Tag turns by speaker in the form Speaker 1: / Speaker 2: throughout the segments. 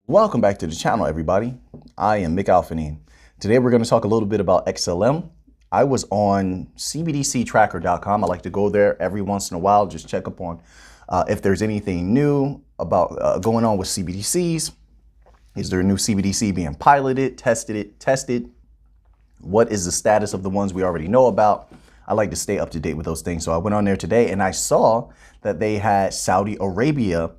Speaker 1: Welcome back to the channel, everybody. I am Auphanim. Today we're going to talk a little bit about XLM. I was on cbdctracker.com. I like to go there every once in a while, just check up on if there's anything new about going on with CBDCs. Is there a new CBDC being piloted, tested? What is the status of the ones we already know about? I like to stay up to date with those things. So I went on there today and I saw that they had Saudi Arabia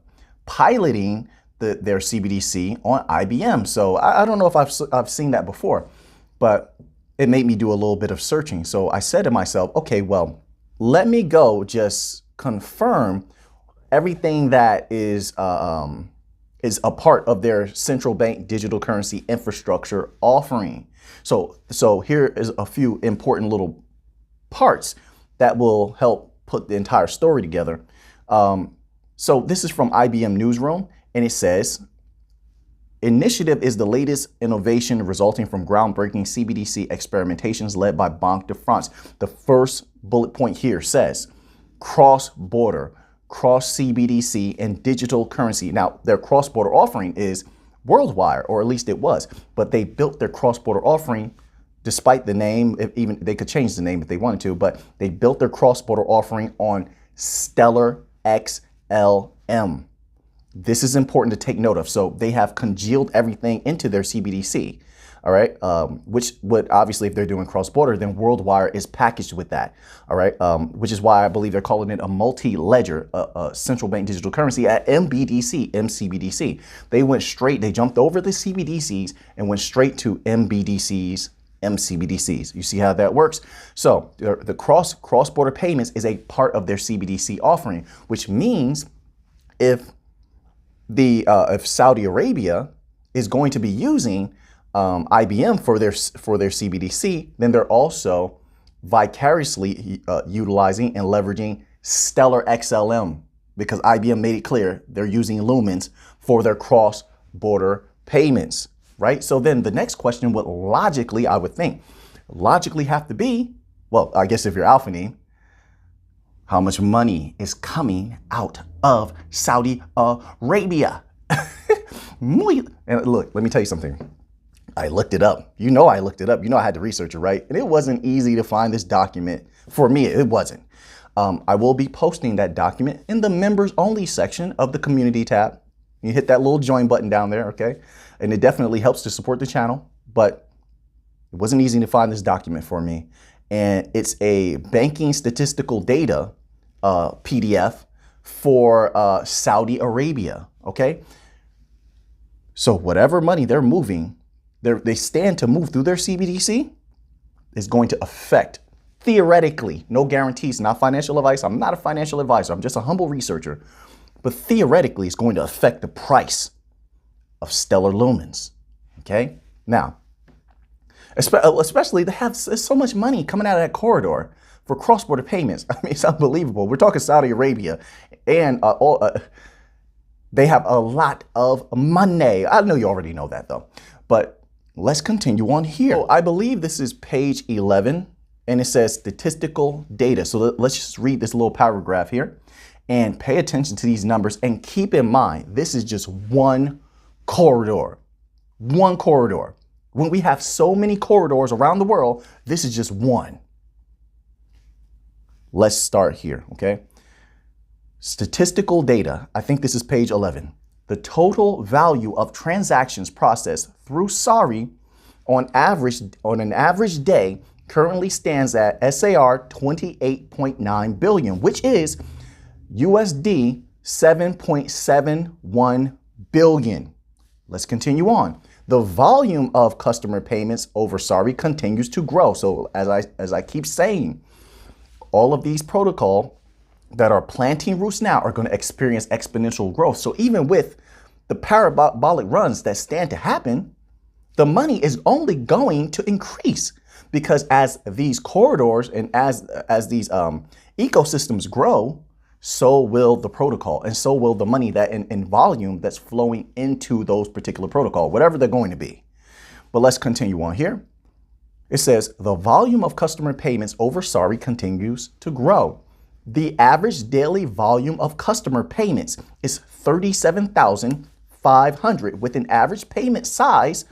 Speaker 1: piloting their CBDC on IBM. So I don't know if I've seen that before, but it made me do a little bit of searching. So I said to myself, okay, well, let me go just confirm everything that is a part of their central bank digital currency infrastructure offering. So here is a few important little parts that will help put the entire story together. So this is from IBM Newsroom. And it says, initiative is the latest innovation resulting from groundbreaking CBDC experimentations led by Banque de France. The first bullet point here says cross-border, cross-CBDC and digital currency. Now, their cross-border offering is worldwide, or at least it was, but they built their cross-border offering despite the name. Even they could change the name if they wanted to, but they built their cross-border offering on Stellar XLM. This is important to take note of. So they have congealed everything into their CBDC, all right, which would obviously, if they're doing cross-border, then WorldWire is packaged with that, all right, which is why I believe they're calling it a multi-ledger, central bank digital currency at mcbdc. They went straight, they jumped over the CBDCs and went straight to mcbdcs. You see how that works? So the cross-border payments is a part of their CBDC offering, which means if Saudi Arabia is going to be using IBM for their CBDC, then they're also vicariously utilizing and leveraging Stellar XLM, because IBM made it clear they're using lumens for their cross-border payments, right? So then the next question would logically, I would think, have to be, well, I guess if you're Auphanim, how much money is coming out of Saudi Arabia? And look, let me tell you something. I looked it up. You know I looked it up. You know I had to research it, right? And it wasn't easy to find this document. For me, it wasn't. I will be posting that document in the members only section of the community tab. You hit that little join button down there, okay? And it definitely helps to support the channel, but it wasn't easy to find this document for me. And it's a banking statistical data PDF for Saudi Arabia, okay? So whatever money they're moving, they stand to move through their CBDC is going to affect, theoretically, no guarantees, not financial advice. I'm not a financial advisor. I'm just a humble researcher. But theoretically, it's going to affect the price of Stellar lumens, okay? Now, especially they have so much money coming out of that corridor for cross-border payments. I mean, it's unbelievable. We're talking Saudi Arabia, and they have a lot of money. I know you already know that, though. But let's continue on here. So I believe this is page 11, and it says statistical data. So let's just read this little paragraph here and pay attention to these numbers. And keep in mind, this is just one corridor. One corridor. When we have so many corridors around the world, this is just one. Let's start here, okay? Statistical data, I think this is page 11. The total value of transactions processed through SARI on an average day currently stands at SAR 28.9 billion, which is USD 7.71 billion. Let's continue on. The volume of customer payments over SARI continues to grow. So as I keep saying, all of these protocols that are planting roots now are going to experience exponential growth. So even with the parabolic runs that stand to happen, the money is only going to increase, because as these corridors and as these ecosystems grow, so will the protocol, and so will the money that in volume that's flowing into those particular protocol, whatever they're going to be. But let's continue on here. It says the volume of customer payments over SARI continues to grow. The average daily volume of customer payments is 37,500 500 with an average payment size,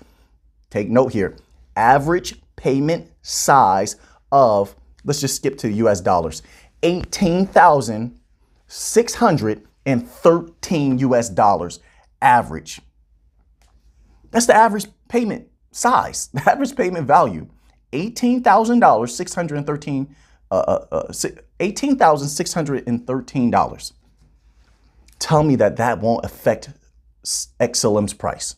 Speaker 1: take note here, average payment size of, let's just skip to the US dollars, 18,613 US dollars average. That's the average payment size, the average payment value, $18,613. Tell me that won't affect XLM's price.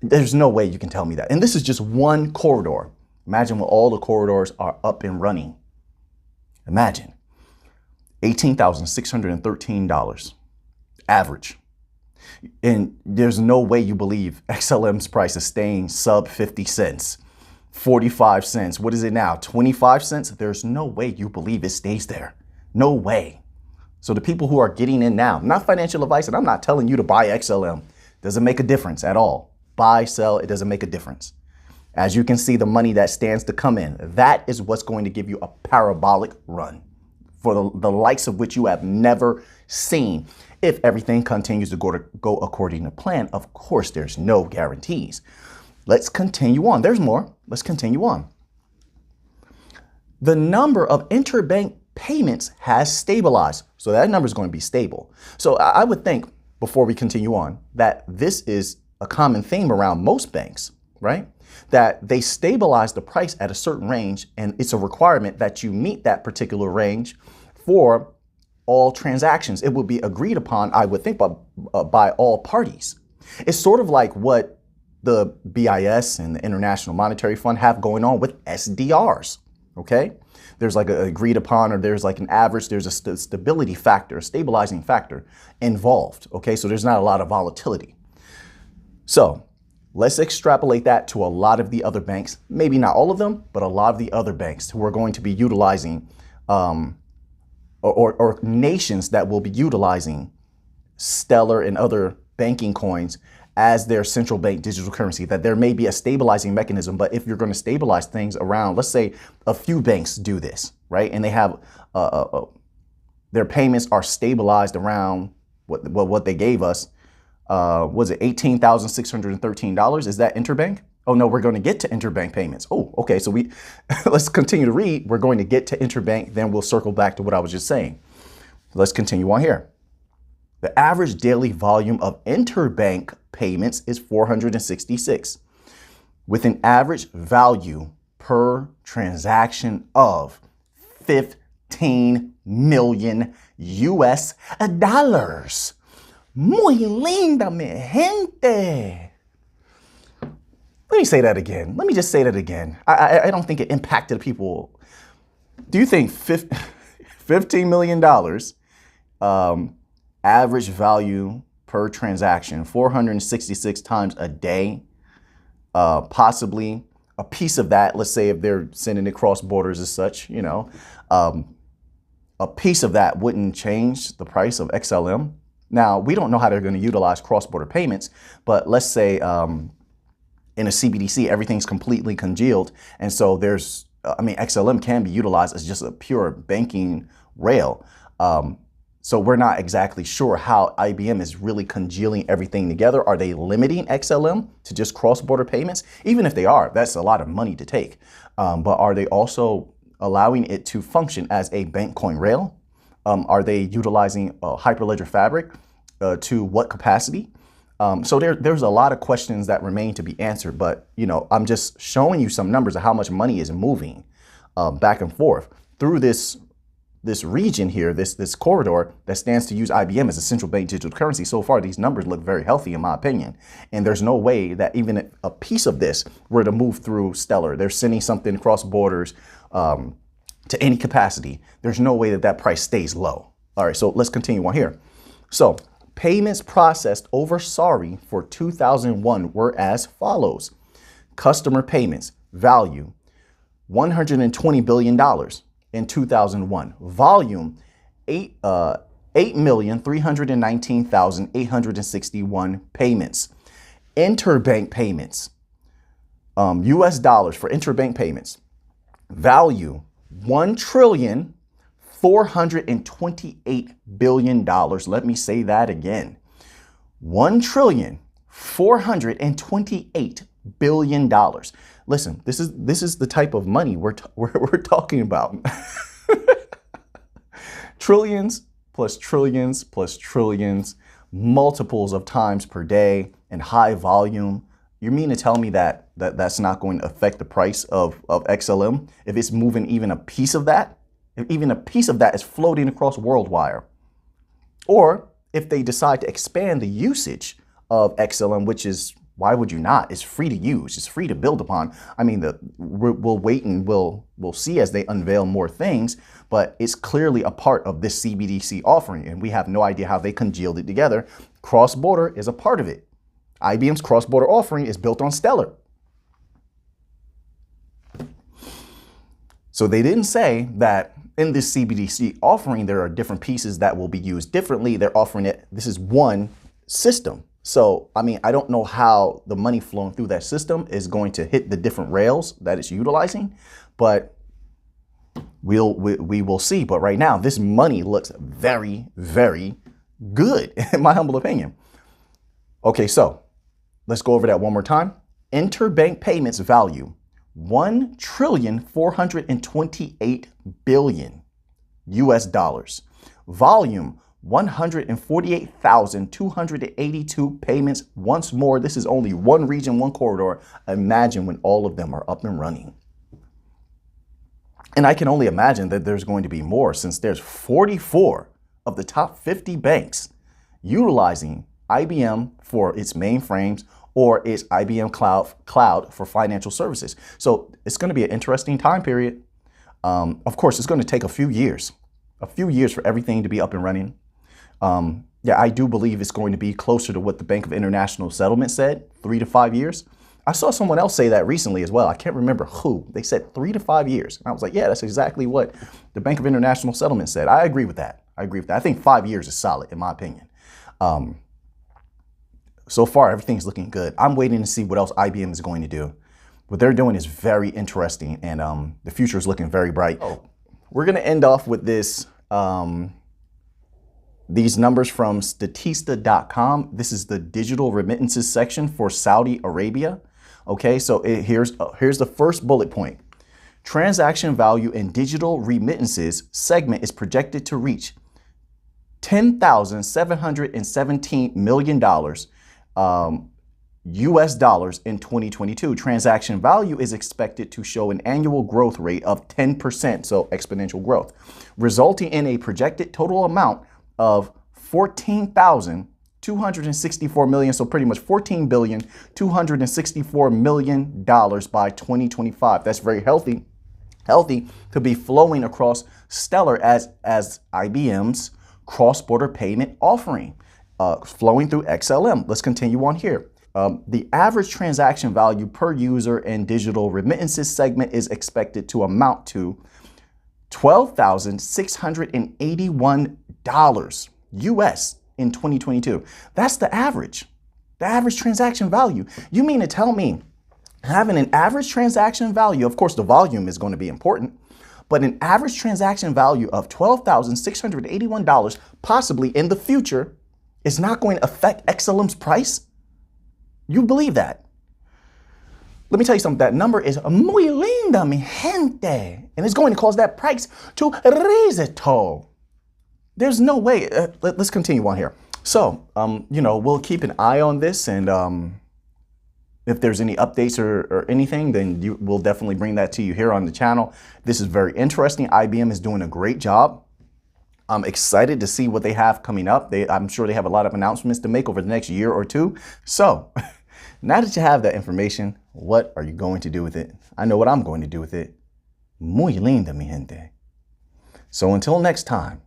Speaker 1: There's no way you can tell me that. And this is just one corridor. Imagine when all the corridors are up and running. Imagine $18,613 average. And there's no way you believe XLM's price is staying sub 50 cents, 45 cents. What is it now? 25 cents? There's no way you believe it stays there. No way. So the people who are getting in now, not financial advice, and I'm not telling you to buy XLM. Doesn't make a difference at all. Buy, sell, it doesn't make a difference. As you can see, the money that stands to come in, that is what's going to give you a parabolic run for the likes of which you have never seen. If everything continues to go according to plan, of course, there's no guarantees. Let's continue on. There's more. Let's continue on. The number of interbank payments has stabilized. So that number is going to be stable. So I would think, before we continue on, that this is a common theme around most banks, right? That they stabilize the price at a certain range, and it's a requirement that you meet that particular range for all transactions. It will be agreed upon, I would think, by all parties. It's sort of like what the BIS and the International Monetary Fund have going on with SDRs, okay? There's like an agreed upon, or there's like an average, there's a stability factor, a stabilizing factor involved, okay? So there's not a lot of volatility. So let's extrapolate that to a lot of the other banks, maybe not all of them, but a lot of the other banks who are going to be utilizing, or nations that will be utilizing Stellar and other banking coins as their central bank digital currency, that there may be a stabilizing mechanism. But if you're going to stabilize things around, let's say a few banks do this, right? And they have their payments are stabilized around what they gave us. Was it $18,613? Is that Interbank? Oh no, we're going to get to interbank payments. Oh, okay. So let's continue to read. We're going to get to interbank, then we'll circle back to what I was just saying. Let's continue on here. The average daily volume of interbank payments is 466, with an average value per transaction of 15 million US dollars. Muy linda, mi gente. Let me say that again. Let me just say that again. I don't think it impacted people. Do you think $15 million average value per transaction, 466 times a day, possibly a piece of that, let's say if they're sending it cross borders as such, you know, a piece of that wouldn't change the price of XLM? Now, we don't know how they're going to utilize cross-border payments, but let's say in a CBDC, everything's completely congealed. And so XLM can be utilized as just a pure banking rail. So we're not exactly sure how IBM is really congealing everything together. Are they limiting XLM to just cross-border payments? Even if they are, that's a lot of money to take. But are they also allowing it to function as a bank coin rail? Are they utilizing Hyperledger Fabric to what capacity? So there's a lot of questions that remain to be answered, but I'm just showing you some numbers of how much money is moving back and forth through this region here, this corridor that stands to use IBM as a central bank digital currency. So far, these numbers look very healthy in my opinion. And there's no way that even a piece of this were to move through Stellar. They're sending something across borders to any capacity. There's no way that price stays low. All right, so let's continue on here. So payments processed over SARI for 2001 were as follows. Customer payments value $120 billion in 2001. Volume 8,319,861 payments. Interbank payments, US dollars for interbank payments. Value $1,428 billion. Let me say that again. $1,428,000,000,000. Listen, this is the type of money we're talking about. Trillions plus trillions plus trillions, multiples of times per day, and high volume. You mean to tell me that that's not going to affect the price of XLM if it's moving even a piece of that? If even a piece of that is floating across WorldWire? Or if they decide to expand the usage of XLM, which is, why would you not? It's free to use. It's free to build upon. I mean, we'll wait and we'll see as they unveil more things, but it's clearly a part of this CBDC offering, and we have no idea how they congealed it together. Cross-border is a part of it. IBM's cross-border offering is built on Stellar. So they didn't say that in this CBDC offering, there are different pieces that will be used differently. They're offering it. This is one system. So, I mean, I don't know how the money flowing through that system is going to hit the different rails that it's utilizing, but we will see. But right now, this money looks very, very good, in my humble opinion. Okay, so let's go over that one more time. Interbank payments value $1,428,000,000,000 US dollars. Volume 148,282 payments. Once more, this is only one region, one corridor. Imagine when all of them are up and running. And I can only imagine that there's going to be more, since there's 44 of the top 50 banks utilizing IBM for its mainframes or its IBM cloud for financial services. So it's going to be an interesting time period. Of course, it's going to take a few years for everything to be up and running. Yeah, I do believe it's going to be closer to what the Bank of International Settlement said, 3 to 5 years. I saw someone else say that recently as well. I can't remember who. They said 3 to 5 years. And I was like, yeah, that's exactly what the Bank of International Settlement said. I agree with that. I think 5 years is solid, in my opinion. So far, everything's looking good. I'm waiting to see what else IBM is going to do. What they're doing is very interesting, and the future is looking very bright. We're going to end off with this. These numbers from Statista.com. This is the digital remittances section for Saudi Arabia. Okay, so here's the first bullet point. Transaction value in digital remittances segment is projected to reach $10,717 million US dollars in 2022. Transaction value is expected to show an annual growth rate of 10%, so exponential growth, resulting in a projected total amount of $14,264 million, so pretty much $14,264 million by 2025. That's very healthy to be flowing across Stellar as IBM's cross-border payment offering, flowing through XLM. Let's continue on here. The average transaction value per user in digital remittances segment is expected to amount to $12,681 US in 2022. That's the average transaction value. You mean to tell me having an average transaction value, of course the volume is going to be important, but an average transaction value of $12,681 possibly in the future is not going to affect XLM's price? You believe that? Let me tell you something. That number is muy linda, mi gente. And it's going to cause that price to risito. There's no way. Let's continue on here. So, we'll keep an eye on this. And if there's any updates or anything, then we'll definitely bring that to you here on the channel. This is very interesting. IBM is doing a great job. I'm excited to see what they have coming up. I'm sure they have a lot of announcements to make over the next year or two. So now that you have that information, what are you going to do with it? I know what I'm going to do with it. Muy linda, mi gente. So until next time,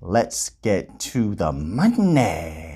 Speaker 1: let's get to the money.